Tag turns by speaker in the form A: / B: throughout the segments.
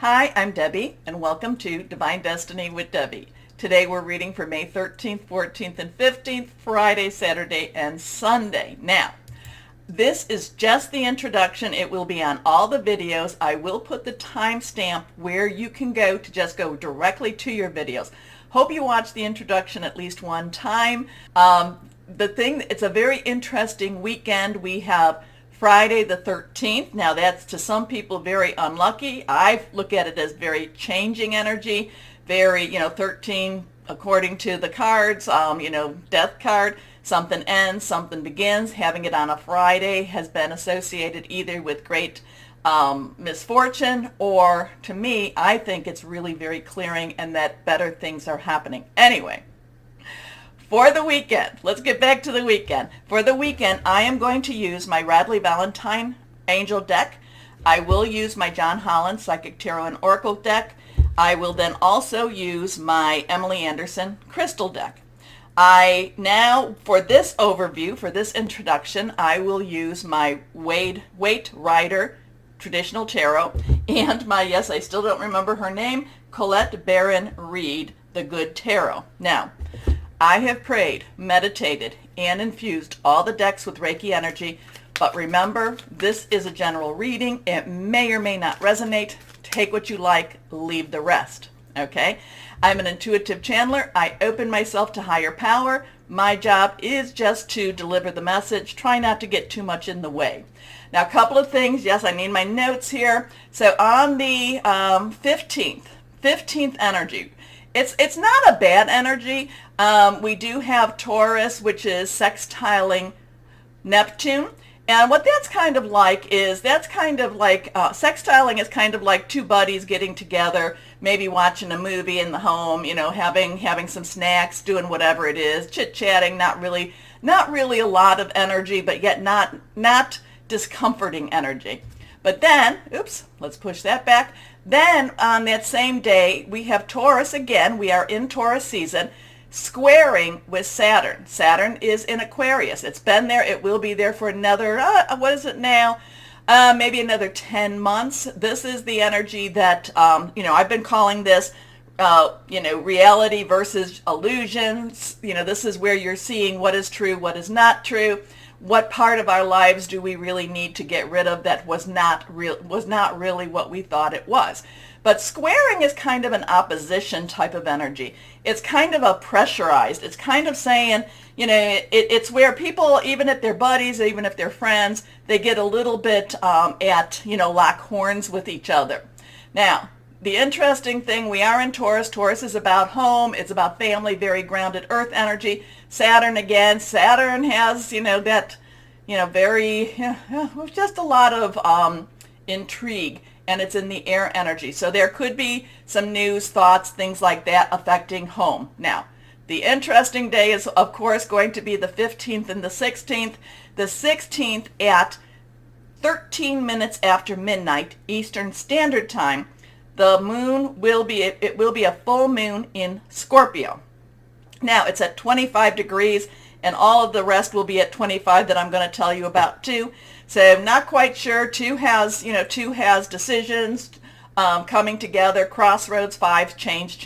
A: Hi, I'm Debbie, and welcome to Divine Destiny with Debbie. Today we're reading for May 13th, 14th, and 15th, Friday, Saturday, and Sunday. Now, this is just the introduction. It will be on all the videos. I will put the timestamp where you can go to just go directly to your videos. Hope you watch the introduction at least one time. It's a very interesting weekend. We have Friday the 13th. Now that's to some people very unlucky. I look at it as very changing energy, very, 13 according to the cards, death card, something ends, something begins. Having it on a Friday has been associated either with great misfortune or, to me, I think it's really very clearing and that better things are happening. Anyway. For the weekend, let's get back to the weekend. For the weekend, I am going to use my Radley Valentine Angel deck. I will use my John Holland Psychic Tarot and Oracle deck. I will then also use my Emily Anderson Crystal deck. For this overview, for this introduction, I will use my Waite Rider Traditional Tarot and my, yes, I still don't remember her name, Colette Baron Reed, the Good Tarot. Now, I have prayed, meditated, and infused all the decks with Reiki energy, but remember, this is a general reading. It may or may not resonate. Take what you like, leave the rest, okay? I'm an intuitive channeler. I open myself to higher power. My job is just to deliver the message. Try not to get too much in the way. Now, a couple of things. Yes, I need my notes here. So on the 15th energy, it's not a bad energy. We do have Taurus, which is sextiling Neptune. And what that's kind of like is, sextiling is kind of like two buddies getting together, maybe watching a movie in the home, having some snacks, doing whatever it is, chit-chatting, not really a lot of energy, but yet not discomforting energy. But then, oops, let's push that back. Then on that same day, we have Taurus again. We are in Taurus season, squaring with Saturn. Saturn is in Aquarius. It's been there. It will be there for another, what is it now? Maybe another 10 months. This is the energy that, I've been calling this, reality versus illusions. This is where you're seeing what is true, what is not true. What part of our lives do we really need to get rid of that was not really what we thought it was? But squaring is kind of an opposition type of energy. It's kind of a pressurized. It's kind of saying, it's where people, even if they're buddies, even if they're friends, they get a little bit lock horns with each other. Now, the interesting thing, we are in Taurus. Taurus is about home. It's about family, very grounded earth energy. Saturn again. Saturn has, just a lot of intrigue, and it's in the air energy. So there could be some news, thoughts, things like that affecting home. Now, the interesting day is, of course, going to be the 15th and the 16th. The 16th at 13 minutes after midnight Eastern Standard Time. The moon will be a full moon in Scorpio. Now, it's at 25 degrees, and all of the rest will be at 25 that I'm going to tell you about too. So I'm not quite sure. Two has decisions coming together, crossroads, fives, change.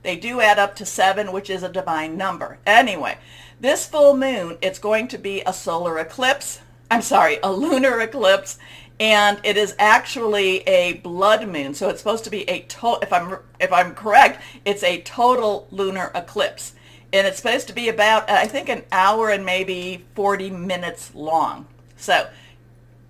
A: They do add up to 7, which is a divine number. Anyway, this full moon, it's going to be a a lunar eclipse. And it is actually a blood moon, so it's supposed to be if I'm correct, it's a total lunar eclipse. And it's supposed to be about, I think, an hour and maybe 40 minutes long. So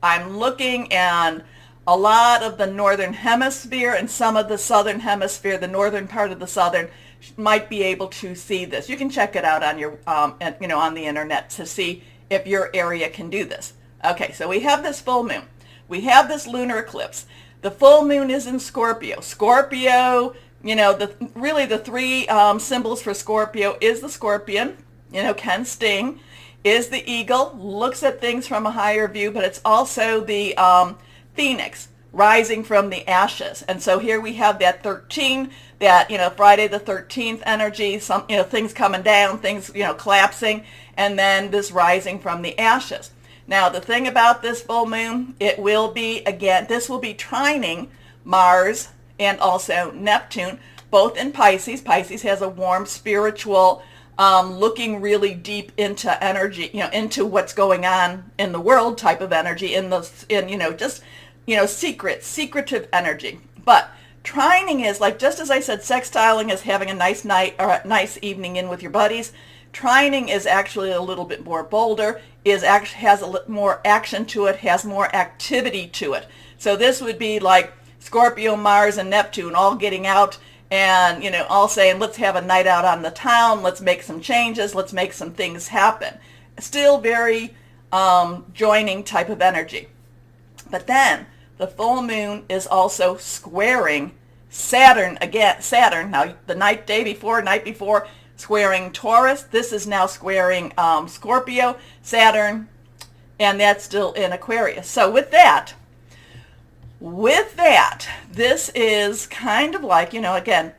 A: I'm looking at a lot of the northern hemisphere and some of the southern hemisphere, the northern part of the southern, might be able to see this. You can check it out on your, on the internet to see if your area can do this. Okay, so we have this full moon. We have this lunar eclipse. The full moon is in Scorpio. Scorpio, the three symbols for Scorpio is the scorpion, can sting, is the eagle, looks at things from a higher view, but it's also the phoenix rising from the ashes. And so here we have that 13, that, Friday the 13th energy, some, things coming down, things, collapsing, and then this rising from the ashes. Now, the thing about this full moon, this will be trining Mars and also Neptune, both in Pisces. Pisces has a warm, spiritual, looking really deep into energy, into what's going on in the world type of energy, secretive energy. But trining is like, just as I said, sextiling is having a nice night or a nice evening in with your buddies. Trining is actually a little bit more bolder, has a little more action to it, has more activity to it. So this would be like Scorpio, Mars, and Neptune all getting out and, all saying, let's have a night out on the town, let's make some changes, let's make some things happen. Still very joining type of energy. But then the full moon is also squaring Saturn again. Saturn, now the night before, squaring Taurus. This is now squaring Scorpio, Saturn, and that's still in Aquarius. So with that, this is kind of like, again,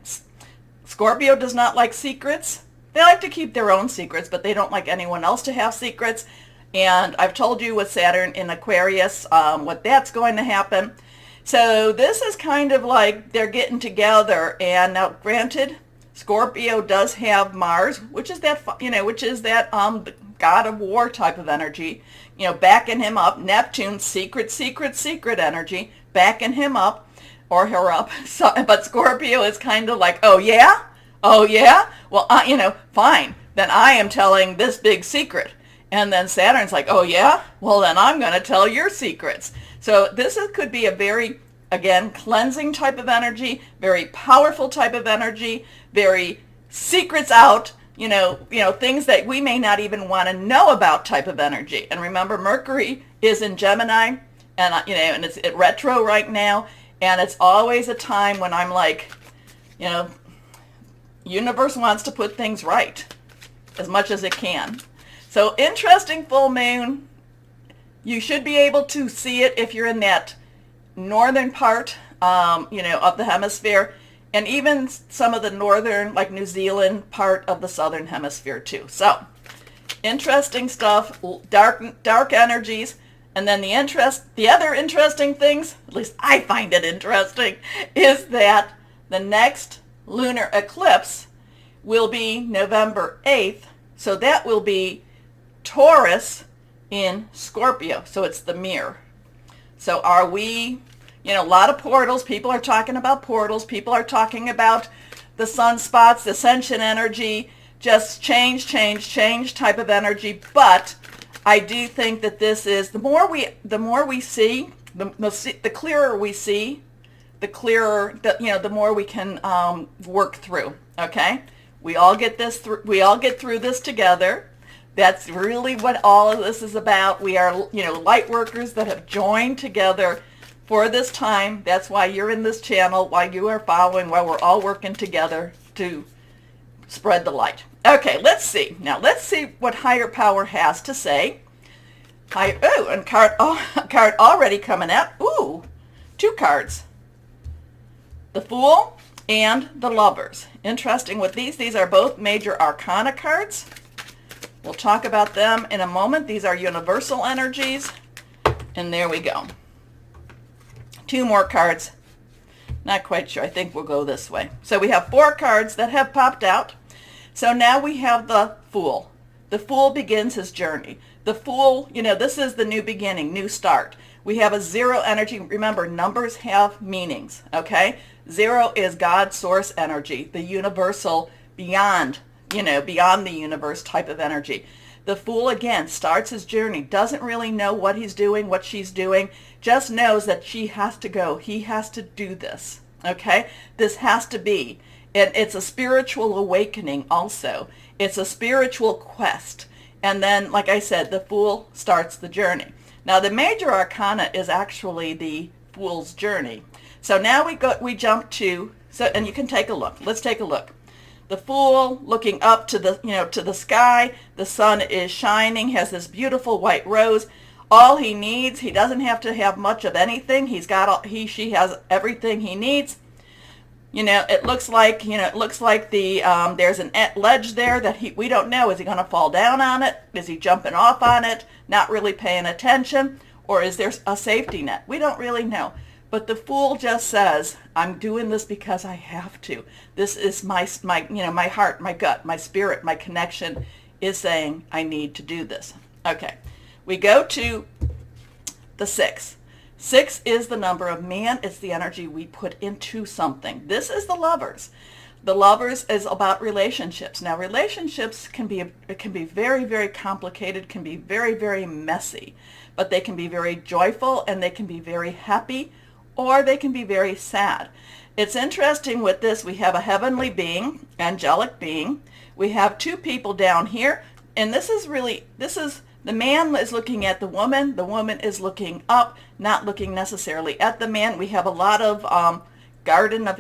A: Scorpio does not like secrets. They like to keep their own secrets, but they don't like anyone else to have secrets. And I've told you with Saturn in Aquarius what that's going to happen. So this is kind of like they're getting together. And now, granted, Scorpio does have Mars, which is that god of war type of energy, backing him up. Neptune, secret energy, backing him up or her up. So, but Scorpio is kind of like, oh yeah, well, fine. Then I am telling this big secret. And then Saturn's like, oh yeah, well then I'm going to tell your secrets. So this could be a very, again, cleansing type of energy, very powerful type of energy, very secrets out, things that we may not even want to know about type of energy. And remember, Mercury is in Gemini, and and it's at retro right now, and it's always a time when I'm like, universe wants to put things right as much as it can. So interesting full moon. You should be able to see it if you're in that northern part, of the hemisphere, and even some of the northern, like New Zealand part of the southern hemisphere too. So interesting stuff, dark energies. And then the other interesting things, at least I find it interesting, is that the next lunar eclipse will be November 8th. So that will be Taurus in Scorpio. So it's the mirror. So are we, a lot of portals. People are talking about portals. People are talking about the sunspots, the ascension energy, just change type of energy. But I do think that this is, the more we see, the clearer we see, the clearer, the more we can work through. Okay, we all get through this together. That's really what all of this is about. We are, light workers that have joined together for this time. That's why you're in this channel, why you are following, why we're all working together to spread the light. Okay, let's see. Now, let's see what higher power has to say. And card already coming out. Ooh, 2 cards. The Fool and the Lovers. Interesting with these. These are both major arcana cards. We'll talk about them in a moment. These are universal energies. And there we go. 2 more cards. Not quite sure. I think we'll go this way. So we have 4 cards that have popped out. So now we have the Fool. The Fool begins his journey. The Fool, this is the new beginning, new start. We have a 0 energy. Remember, numbers have meanings, okay? 0 is God's source energy, the universal, beyond the universe type of energy. The Fool, again, starts his journey, doesn't really know what he's doing, what she's doing, just knows that she has to go. He has to do this, okay? This has to be. And it's a spiritual awakening also. It's a spiritual quest. And then, like I said, the Fool starts the journey. Now, the major arcana is actually the Fool's journey. So now we jump to, and you can take a look. Let's take a look. The Fool looking up to the sky. The sun is shining, has this beautiful white rose. All he needs, he doesn't have to have much of anything. She has everything he needs. It looks like there's an ledge there that we don't know. Is he going to fall down on it? Is he jumping off on it? Not really paying attention? Or is there a safety net? We don't really know. But the Fool just says, I'm doing this because I have to. This is my my heart, my gut, my spirit, my connection is saying I need to do this. Okay, we go to the 6. 6 is the number of man. It's the energy we put into something. This is the Lovers. The Lovers is about relationships. Now, relationships can be very, very complicated, can be very, very messy, but they can be very joyful and they can be very happy, or they can be very sad. It's interesting with this. We have a heavenly being, angelic being. We have 2 people down here, and this is the man is looking at the woman is looking up, not looking necessarily at the man. We have a lot of Garden of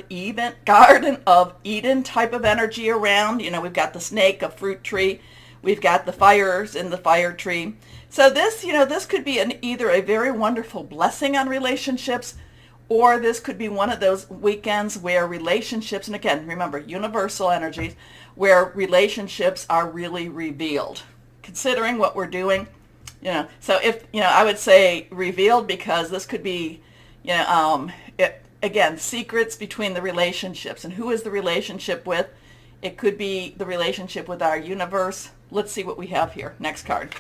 A: Eden type of energy around. We've got the snake, a fruit tree. We've got the fires in the fire tree. So this, this could be either a very wonderful blessing on relationships, or this could be one of those weekends where relationships, and again, remember, universal energies, where relationships are really revealed. Considering what we're doing, so if, I would say revealed, because this could be, again, secrets between the relationships. And who is the relationship with? It could be the relationship with our universe. Let's see what we have here. Next card.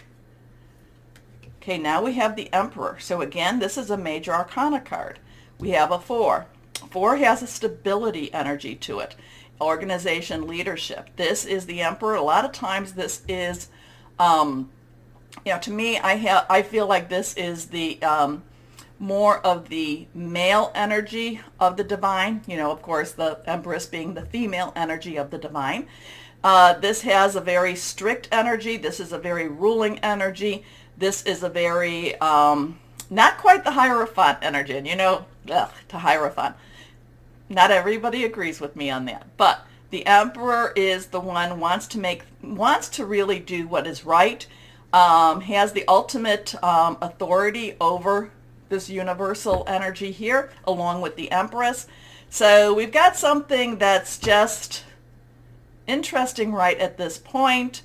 A: Okay, now we have the Emperor. So again, this is a major arcana card. We have a 4. 4 has a stability energy to it. Organization, leadership. This is the Emperor. A lot of times this is, to me, I feel like this is the more of the male energy of the divine. Of course, the Empress being the female energy of the divine. This has a very strict energy. This is a very ruling energy. This is a very, not quite the Hierophant energy. And to Hierophant. Not everybody agrees with me on that. But the Emperor is the one wants to really do what is right, has the ultimate authority over this universal energy here, along with the Empress. So we've got something that's just interesting right at this point.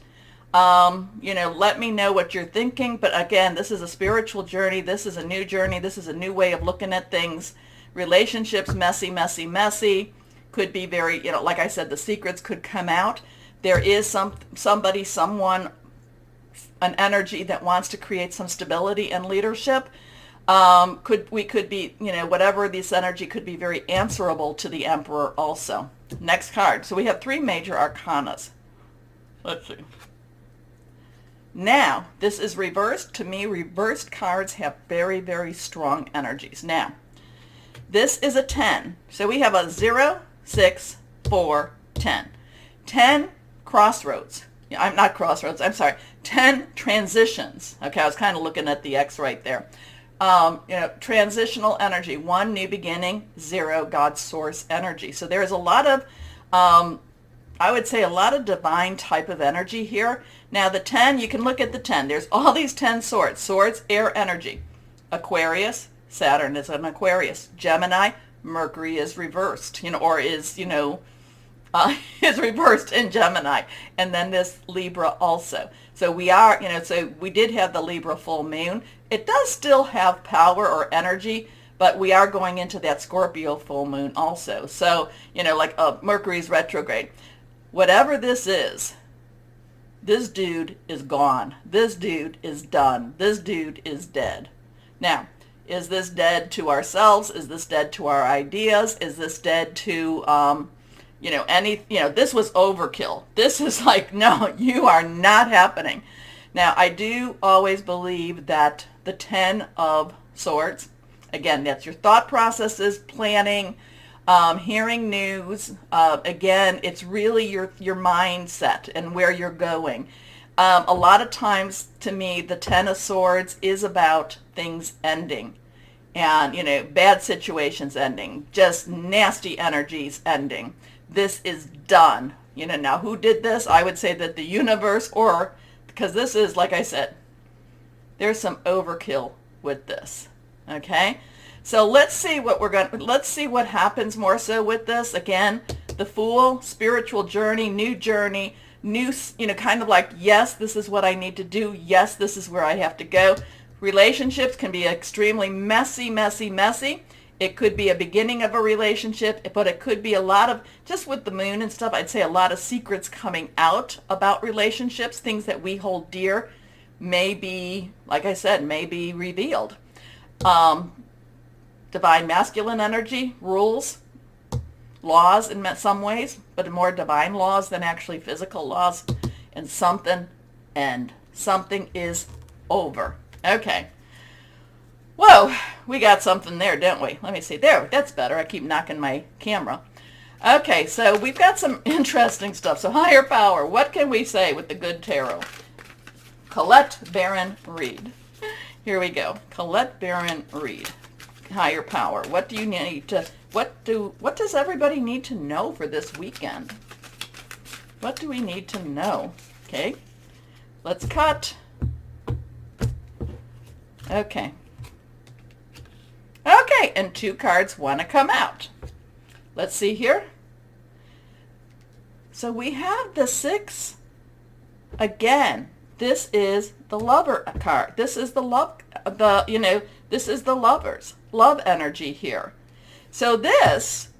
A: Let me know what you're thinking. But again, this is a spiritual journey. This is a new journey. This is a new way of looking at things. Relationships, messy, messy, messy. Could be very, like I said, the secrets could come out. There is someone, an energy that wants to create some stability and leadership. We could be, whatever this energy could be very answerable to the Emperor also. Next card. So we have 3 major arcanas. Let's see. Now, this is reversed. To me, reversed cards have very, very strong energies. Now, this is a 10. So we have a 0, 6, 4, 10. 10 crossroads. I'm not crossroads. I'm sorry. 10 transitions. Okay, I was kind of looking at the X right there. Transitional energy. 1, new beginning. 0, God's source energy. So there's a lot of, I would say a lot of divine type of energy here. Now the 10, you can look at the 10. There's all these 10 swords. Swords, air energy. Aquarius, Saturn is an Aquarius. Gemini, Mercury is reversed, or is, is reversed in Gemini. And then this Libra also. So we are, so we did have the Libra full moon. It does still have power or energy, but we are going into that Scorpio full moon also. So, like Mercury's retrograde. Whatever this is, this dude is gone. This dude is done. This dude is dead. Now, is this dead to ourselves? Is this dead to our ideas? Is this dead to, this was overkill. This is like, no, you are not happening. Now, I do always believe that the 10 of Swords, again, that's your thought processes, planning, hearing news. Again, it's really your mindset and where you're going. A lot of times, to me, the 10 of Swords is about things ending and, bad situations ending, just nasty energies ending. This is done. Now who did this? I would say that the universe, or because this is, like I said, there's some overkill with this. Okay? So let's see let's see what happens more so with this. Again, the Fool, spiritual journey, new, kind of like, yes, this is what I need to do. Yes, this is where I have to go. Relationships can be extremely messy, messy, messy. It could be a beginning of a relationship, but it could be a lot of, just with the moon and stuff, I'd say a lot of secrets coming out about relationships, things that we hold dear may be, like I said, may be revealed. Divine masculine energy, rules, laws in some ways, but more divine laws than actually physical laws. And something is over. Okay. Whoa, we got something there, don't we? Let me see. There, that's better. I keep knocking my camera. Okay, so we've got some interesting stuff. So higher power, what can we say with the good tarot? Colette Baron Reed. Here we go. Colette Baron Reed. Higher power. What do you need to, what does everybody need to know for this weekend? What do we need to know? Okay, let's cut. Okay. Okay, and 2 cards want to come out. Let's see here. So we have the 6 again. This is the lover card. This is the love, this is the lovers, love energy here. So this,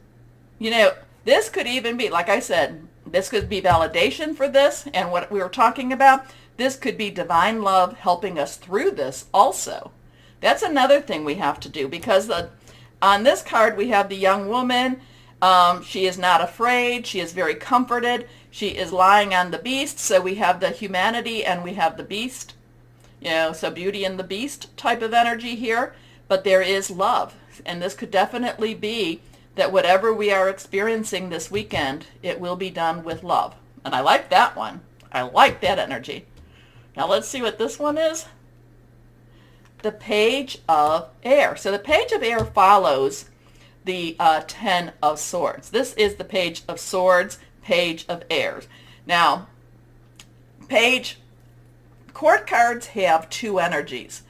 A: this could even be, like I said, this could be validation for this and what we were talking about. This could be divine love helping us through this also. That's another thing we have to do, because on this card we have the young woman. She is not afraid. She is very comforted. She is lying on the beast. So we have the humanity and we have the beast. So Beauty and the Beast type of energy here. But there is love. And this could definitely be that whatever we are experiencing this weekend, it will be done with love. And I like that one. I like that energy. Now let's see what this one is. The Page of Air. So the Page of Air follows the 10 of Swords. This is the Page of Swords, Page of Airs. Now, court cards have 2 energies.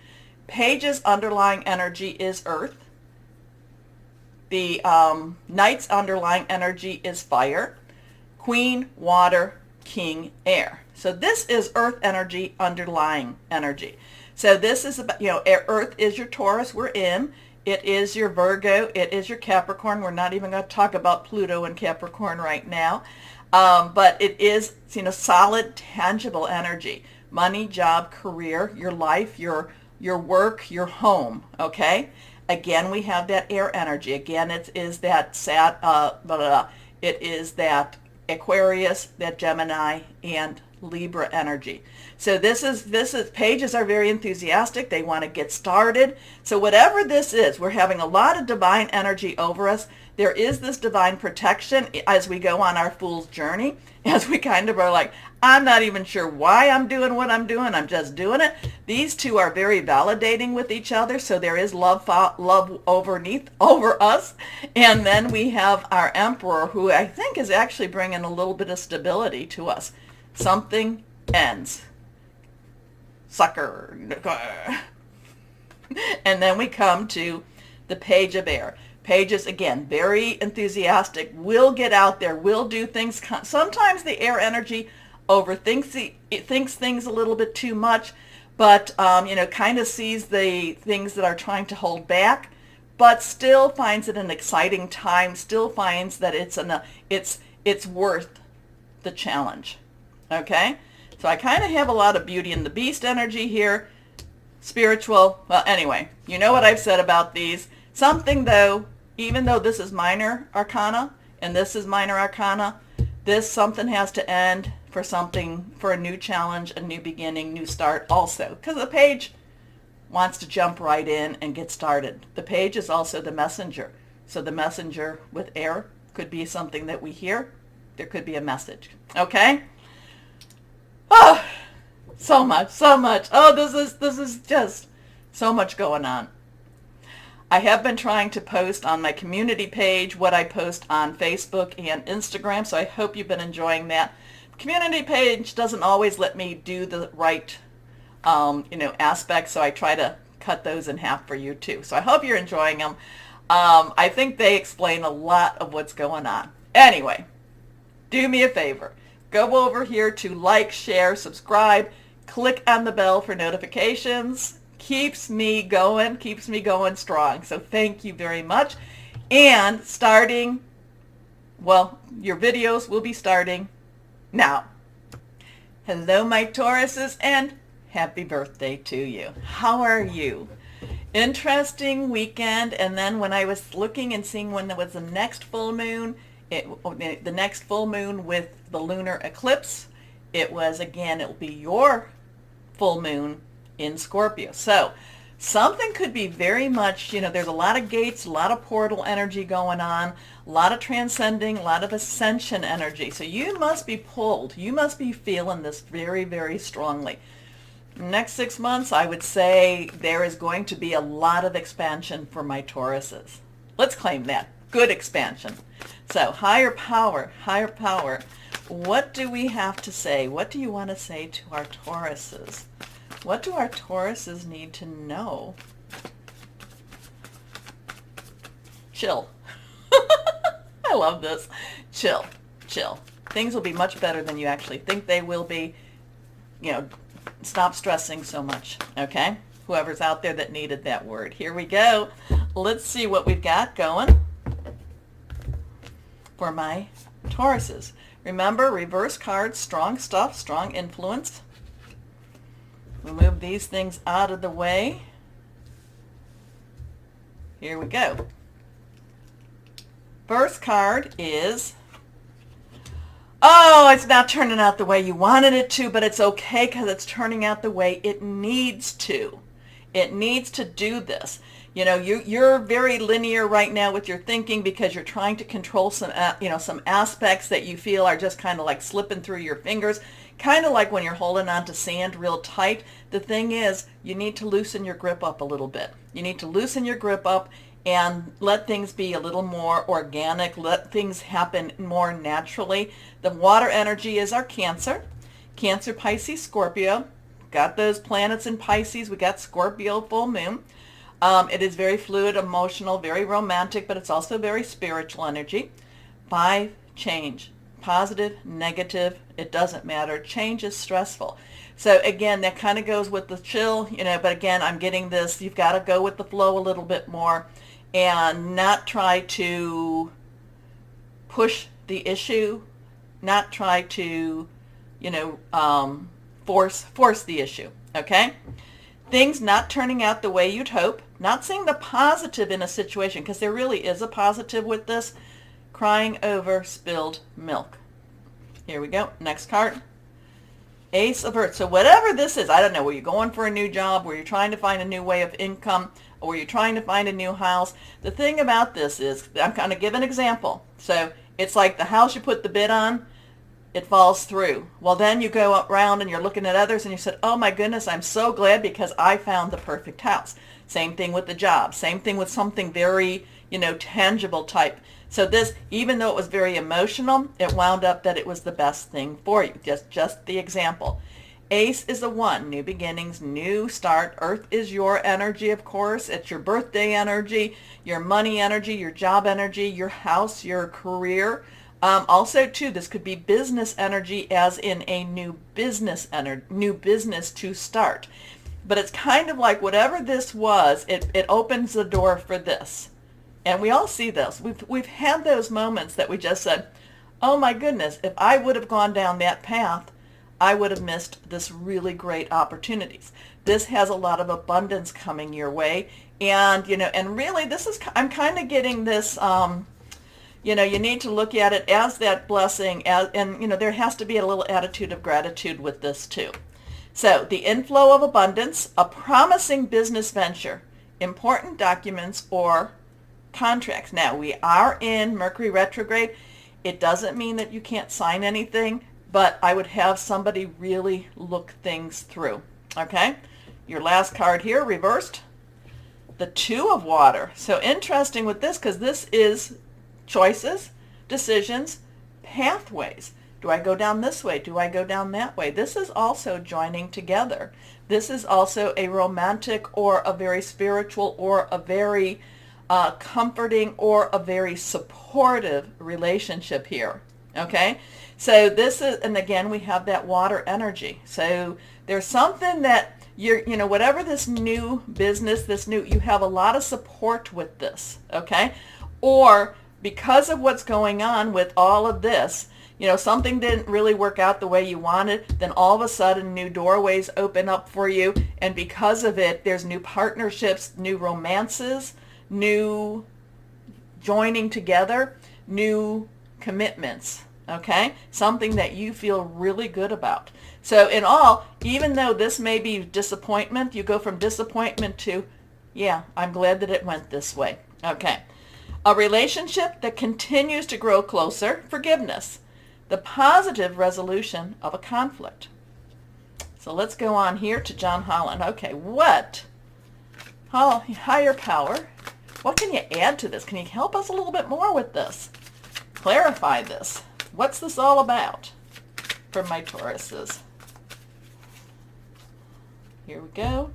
A: Page's underlying energy is Earth. The Knight's underlying energy is Fire. Queen, Water, King, Air. So this is Earth energy, underlying energy. So this is about, Earth is your Taurus, we're in. It is your Virgo. It is your Capricorn. We're not even going to talk about Pluto and Capricorn right now. But it is, solid, tangible energy. Money, job, career, your life, your work, your home, okay? Again, we have that air energy. Again, it is that it is that Aquarius, that Gemini, and Libra energy. So this is pages are very enthusiastic. They want to get started. So whatever this is, we're having a lot of divine energy over us. There is this divine protection as we go on our fool's journey, as we kind of are like, I'm not even sure why I'm doing what I'm doing. I'm just doing it. These two are very validating with each other. So there is love over us. And then we have our Emperor, who I think is actually bringing a little bit of stability to us. Something ends. Sucker. And then we come to the Page of Air. Pages, again, very enthusiastic, will get out there, will do things. Sometimes the air energy thinks things a little bit too much, but, kind of sees the things that are trying to hold back, but still finds it an exciting time, still finds that it's worth the challenge. Okay? So I kind of have a lot of Beauty and the Beast energy here. Spiritual. Well, anyway, you know what I've said about these. Something, though, even though this is minor arcana and this is minor arcana, something has to end for a new challenge, a new beginning, new start also. Because the page wants to jump right in and get started. The page is also the messenger. So the messenger with air could be something that we hear. There could be a message. Okay? Oh, so much. Oh, this is just so much going on. I have been trying to post on my community page what I post on Facebook and Instagram, so I hope you've been enjoying that. Community page doesn't always let me do the right, aspects, so I try to cut those in half for you too. So I hope you're enjoying them. I think they explain a lot of what's going on. Anyway, do me a favor. Go over here to like, share, subscribe, click on the bell for notifications. keeps me going strong. So thank you very much. And starting, well, your videos will be starting now. Hello, my Tauruses, and happy birthday to you. How are you? Interesting weekend. And then when I was looking and seeing when there was the next full moon, the next full moon with the lunar eclipse, it was, again, it will be your full moon in Scorpio. So something could be very much, there's a lot of gates, a lot of portal energy going on, a lot of transcending, a lot of ascension energy. So you must be pulled. You must be feeling this very, very strongly. Next 6 months, I would say there is going to be a lot of expansion for my Tauruses. Let's claim that. Good expansion. So higher power, higher power. What do we have to say? What do you want to say to our Tauruses? What do our Tauruses need to know? Chill. I love this. Chill. Chill. Things will be much better than you actually think they will be. Stop stressing so much, okay? Whoever's out there that needed that word. Here we go. Let's see what we've got going for my Tauruses. Remember, reverse cards, strong stuff, strong influence. We'll move these things out of the way. Here we go. First card is, oh, it's not turning out the way you wanted it to, but it's okay because it's turning out the way it needs to. It needs to do this. You're very linear right now with your thinking because you're trying to control some aspects that you feel are just kind of like slipping through your fingers, kind of like when you're holding on to sand real tight. The thing is, you need to loosen your grip up a little bit. You need to loosen your grip up and let things be a little more organic, let things happen more naturally. The water energy is our Cancer. Cancer, Pisces, Scorpio. Got those planets in Pisces. We got Scorpio full moon. It is very fluid, emotional, very romantic, but it's also very spiritual energy. 5, change. Positive, negative, it doesn't matter. Change is stressful. So again, that kind of goes with the chill, but again, I'm getting this. You've got to go with the flow a little bit more and not try to push the issue, not try to, force the issue, okay? Things not turning out the way you'd hope, not seeing the positive in a situation, because there really is a positive with this. Crying over spilled milk. Here we go. Next card. Ace of Earth. So whatever this is, I don't know, where you're going for a new job, where you're trying to find a new way of income, or you're trying to find a new house. The thing about this is, I'm going to give an example. So it's like the house you put the bid on, it falls through. Well, then you go around and you're looking at others and you said, oh my goodness, I'm so glad because I found the perfect house. Same thing with the job. Same thing with something very, tangible type. So this, even though it was very emotional, it wound up that it was the best thing for you. Just the example. Ace is a 1, new beginnings, new start. Earth is your energy, of course. It's your birthday energy, your money energy, your job energy, your house, your career. Also, too, this could be business energy, as in a new business to start. But it's kind of like whatever this was, it opens the door for this. And we all see this. We've had those moments that we just said, oh my goodness, if I would have gone down that path, I would have missed this really great opportunities. This has a lot of abundance coming your way. And, and really this is, I'm kind of getting this, you need to look at it as that blessing, and there has to be a little attitude of gratitude with this too. So the inflow of abundance, a promising business venture, important documents or contracts. Now, we are in Mercury retrograde. It doesn't mean that you can't sign anything, but I would have somebody really look things through. Okay? Your last card here, reversed, the 2 of water. So interesting with this, because this is choices, decisions, pathways. Do I go down this way? Do I go down that way? This is also joining together. This is also a romantic or a very spiritual or a very comforting or a very supportive relationship here. Okay? So this is, and again, we have that water energy. So there's something that whatever this new business, you have a lot of support with this, okay? Or because of what's going on with all of this, something didn't really work out the way you wanted, then all of a sudden new doorways open up for you, and because of it, there's new partnerships, new romances, new joining together, new commitments, okay? Something that you feel really good about. So in all, even though this may be disappointment, you go from disappointment to, yeah, I'm glad that it went this way, okay? A relationship that continues to grow closer, forgiveness, the positive resolution of a conflict. So let's go on here to John Holland. Okay, higher power, what can you add to this? Can you help us a little bit more with this? Clarify this. What's this all about for my Tauruses? Here we go.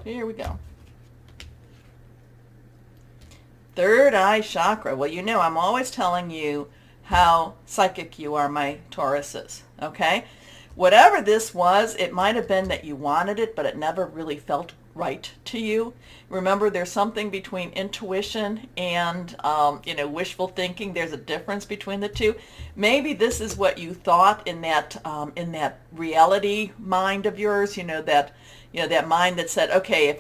A: Here we go. Third eye chakra. Well, I'm always telling you how psychic you are, my Tauruses, okay? Whatever this was, it might have been that you wanted it, but it never really felt right to you. Remember, there's something between intuition and, wishful thinking. There's a difference between the two. Maybe this is what you thought in that reality mind of yours, that mind that said, okay, if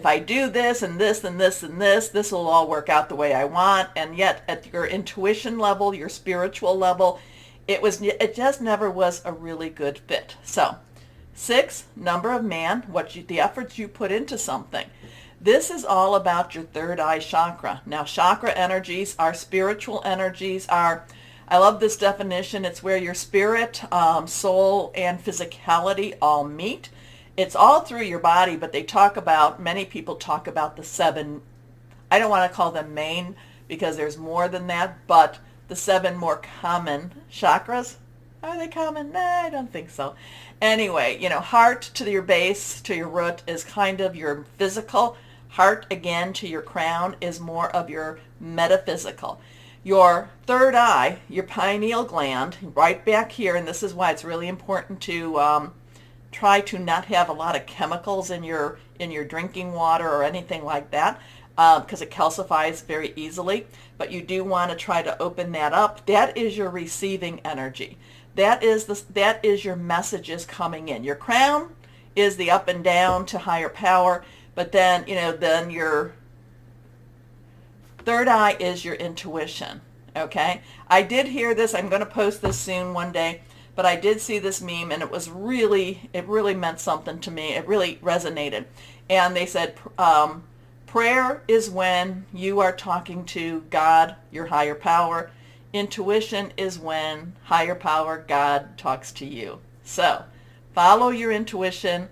A: I do this and this and this and this will all work out the way I want. And yet at your intuition level, your spiritual level, it just never was a really good fit. So 6, number of man, the efforts you put into something. This is all about your third eye chakra. Now, chakra energies are spiritual energies. I love this definition. It's where your spirit, soul, and physicality all meet. It's all through your body, but many people talk about the 7, I don't want to call them main because there's more than that, but the 7 more common chakras. Are they common? Nah, I don't think so. Anyway, heart to your base, to your root is kind of your physical. Heart, again, to your crown is more of your metaphysical. Your third eye, your pineal gland, right back here, and this is why it's really important to try to not have a lot of chemicals in your drinking water or anything like that, because it calcifies very easily. But you do want to try to open that up. That is your receiving energy. That is your messages coming in. Your crown is the up and down to higher power, but then then your third eye is your intuition. Okay, I did hear this. I'm going to post this soon one day. But I did see this meme, and it really meant something to me. It really resonated. And they said, prayer is when you are talking to God, your higher power. Intuition is when higher power, God, talks to you. So follow your intuition,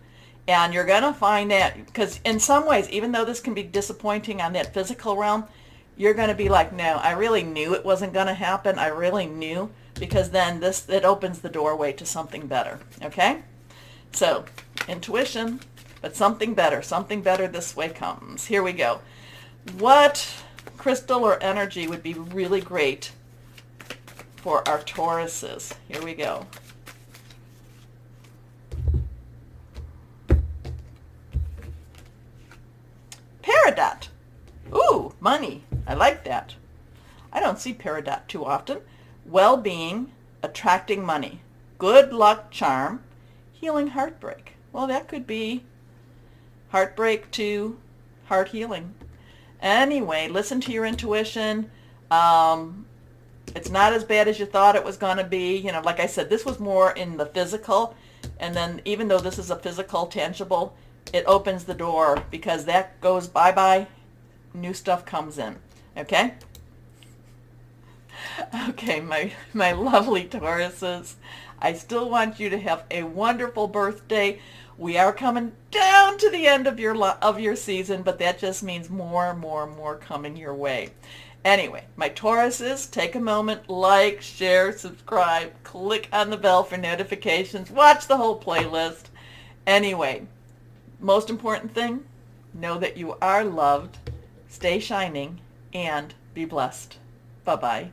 A: and you're going to find that, because in some ways, even though this can be disappointing on that physical realm, you're going to be like, no, I really knew it wasn't going to happen. I really knew. Because then it opens the doorway to something better, okay? So, intuition, but something better this way comes. Here we go. What crystal or energy would be really great for our Tauruses? Here we go. Peridot. Ooh, money. I like that. I don't see peridot too often. Well-being, attracting money, good luck charm, healing heartbreak. Well, that could be heartbreak to heart healing. Anyway, listen to your intuition. It's not as bad as you thought it was going to be. Like I said, this was more in the physical. And then even though this is a physical, tangible, it opens the door, because that goes bye-bye. New stuff comes in. Okay? Okay, my lovely Tauruses, I still want you to have a wonderful birthday. We are coming down to the end of your season, but that just means more coming your way. Anyway, my Tauruses, take a moment, like, share, subscribe, click on the bell for notifications, watch the whole playlist. Anyway, most important thing, know that you are loved, stay shining, and be blessed. Bye-bye.